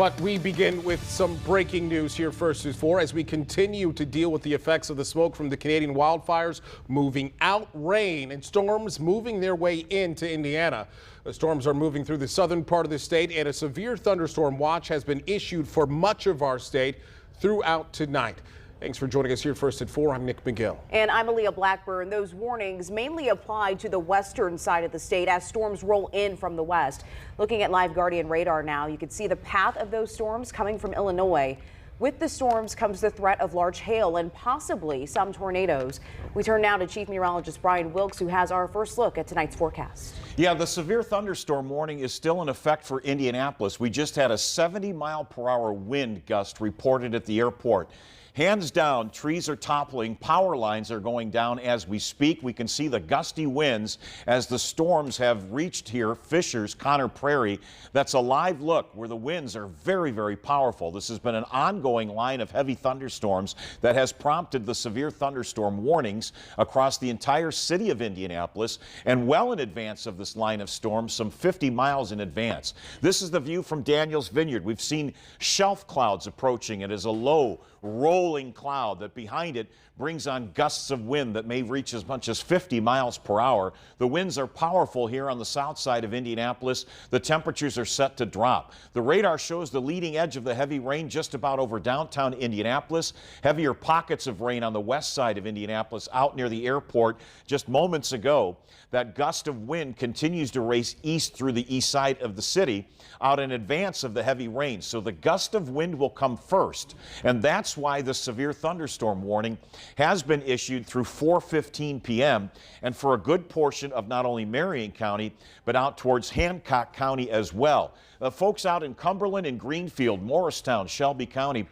But we begin with some breaking news here first News 4 as we continue to deal with the effects of the smoke from the Canadian wildfires, moving out, rain and storms moving their way into Indiana. The storms are moving through the southern part of the state, and a severe thunderstorm watch has been issued for much of our state throughout tonight. Thanks for joining us here first at 4. I'm Nick McGill. And I'm Aaliyah Blackburn. Those warnings mainly apply to the western side of the state as storms roll in from the west. Looking at Live Guardian radar now, you can see the path of those storms coming from Illinois. With the storms comes the threat of large hail and possibly some tornadoes. We turn now to Chief Meteorologist Brian Wilkes, who has our first look at tonight's forecast. Yeah, the severe thunderstorm warning is still in effect for Indianapolis. We just had a 70-mile-per-hour wind gust reported at the airport. Hands down, trees are toppling, power lines are going down as we speak. We can see the gusty winds as the storms have reached here, Fishers, Conner Prairie. That's a live look where the winds are very, very powerful. This has been an ongoing line of heavy thunderstorms that has prompted the severe thunderstorm warnings across the entire city of Indianapolis, and well in advance of this line of storms, some 50 miles in advance. This is the view from Daniels Vineyard. We've seen shelf clouds approaching. It is a low, rolling cloud that behind it brings on gusts of wind that may reach as much as 50 miles per hour. The winds are powerful here on the south side of Indianapolis. The temperatures are set to drop. The radar shows the leading edge of the heavy rain just about over downtown Indianapolis. Heavier pockets of rain on the west side of Indianapolis out near the airport just moments ago. That gust of wind continues to race east through the east side of the city out in advance of the heavy rain. So the gust of wind will come first, and that's why the severe thunderstorm warning has been issued through 4:15 p.m. and for a good portion of not only Marion County, but out towards Hancock County as well. Folks out in Cumberland and Greenfield, Morristown, Shelby County,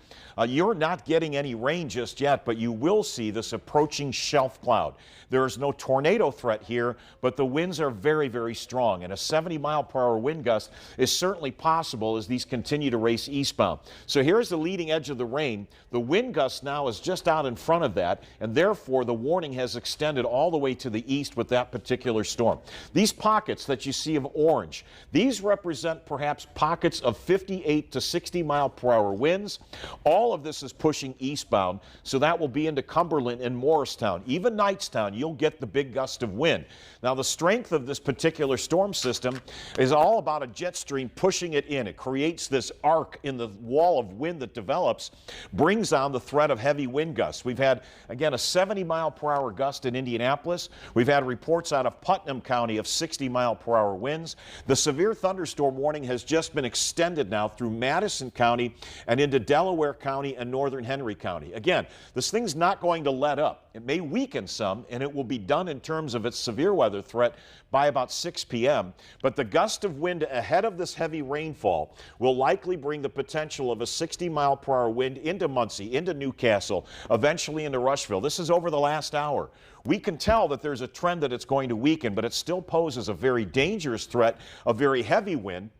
you're not getting any rain just yet, but you will see this approaching shelf cloud. There is no tornado threat here, but the winds are very, very strong, and a 70-mile-per-hour wind gust is certainly possible as these continue to race eastbound. So here's the leading edge of the rain. The wind gust now is just out in front of that, and therefore the warning has extended all the way to the east with that particular storm. These pockets that you see of orange, these represent perhaps pockets of 58 to 60-mile-per-hour winds. All of this is pushing eastbound, so that will be into Cumberland and Morristown. Even Knightstown, you'll get the big gust of wind. Now, the strength of this particular storm system is all about a jet stream pushing it in. It creates this arc in the wall of wind that develops, brings on the threat of heavy wind gusts. We've had, again, a 70-mile-per-hour gust in Indianapolis. We've had reports out of Putnam County of 60-mile-per-hour winds. The severe thunderstorm warning has just been extended now through Madison County and into Delaware County and northern Henry County. Again, this thing's not going to let up. It may weaken some, and it will be done in terms of its severe weather threat by about 6 p.m. But the gust of wind ahead of this heavy rainfall will likely bring the potential of a 60-mile-per-hour wind into Muncie, into Newcastle, eventually into Rushville. This is over the last hour. We can tell that there's a trend that it's going to weaken, but it still poses a very dangerous threat of very heavy wind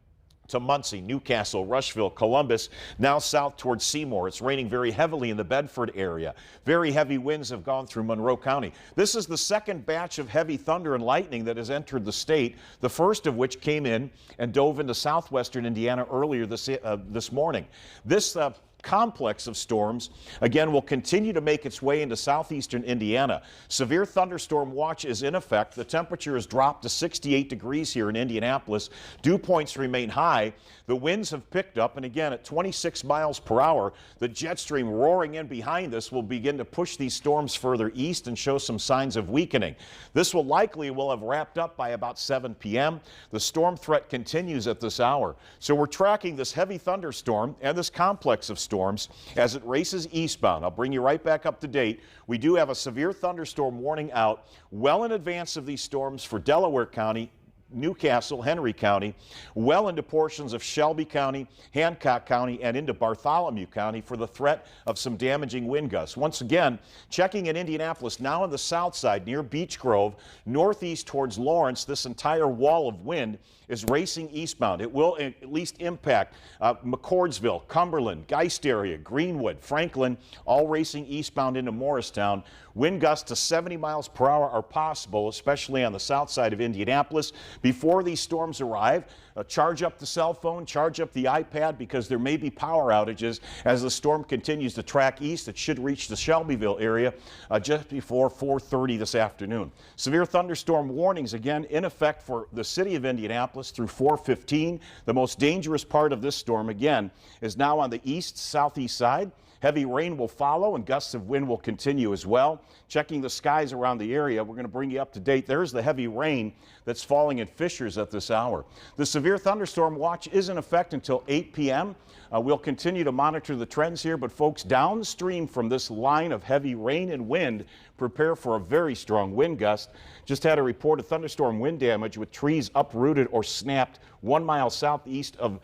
to Muncie, Newcastle, Rushville, Columbus, now south towards Seymour. It's raining very heavily in the Bedford area. Very heavy winds have gone through Monroe County. This is the second batch of heavy thunder and lightning that has entered the state, the first of which came in and dove into southwestern Indiana earlier this morning. This complex of storms, again, will continue to make its way into southeastern Indiana. Severe thunderstorm watch is in effect. The temperature has dropped to 68 degrees here in Indianapolis. Dew points remain high. The winds have picked up, and again, at 26 miles per hour, the jet stream roaring in behind us will begin to push these storms further east and show some signs of weakening. This will have wrapped up by about 7 p.m. The storm threat continues at this hour. So we're tracking this heavy thunderstorm and this complex of storms as it races eastbound. I'll bring you right back up to date. We do have a severe thunderstorm warning out well in advance of these storms for Delaware County, Newcastle, Henry County, well into portions of Shelby County, Hancock County, and into Bartholomew County for the threat of some damaging wind gusts. Once again, checking in Indianapolis, now on the south side near Beech Grove, northeast towards Lawrence, this entire wall of wind is racing eastbound. It will at least impact McCordsville, Cumberland, Geist area, Greenwood, Franklin, all racing eastbound into Morristown. Wind gusts to 70 miles per hour are possible, especially on the south side of Indianapolis, Before these storms arrive, charge up the cell phone, charge up the iPad, because there may be power outages as the storm continues to track east. It should reach the Shelbyville area just before 4:30 this afternoon. Severe thunderstorm warnings again in effect for the city of Indianapolis through 4:15. The most dangerous part of this storm again is now on the east-southeast side. Heavy rain will follow and gusts of wind will continue as well. Checking the skies around the area, we're going to bring you up to date. There's the heavy rain that's falling in Fishers at this hour. The severe thunderstorm watch is in effect until 8 p.m. We'll continue to monitor the trends here, but folks, downstream from this line of heavy rain and wind, prepare for a very strong wind gust. Just had a report of thunderstorm wind damage with trees uprooted or snapped 1 mile southeast of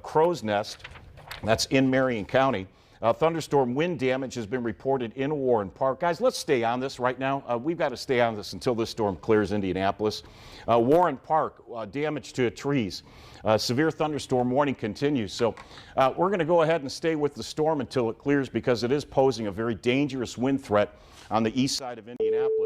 Crow's Nest. That's in Marion County. Thunderstorm wind damage has been reported in Warren Park. Guys, let's stay on this right now. We've got to stay on this until this storm clears Indianapolis. Warren Park, damage to trees. Severe thunderstorm warning continues. So we're going to go ahead and stay with the storm until it clears, because it is posing a very dangerous wind threat on the east side of Indianapolis.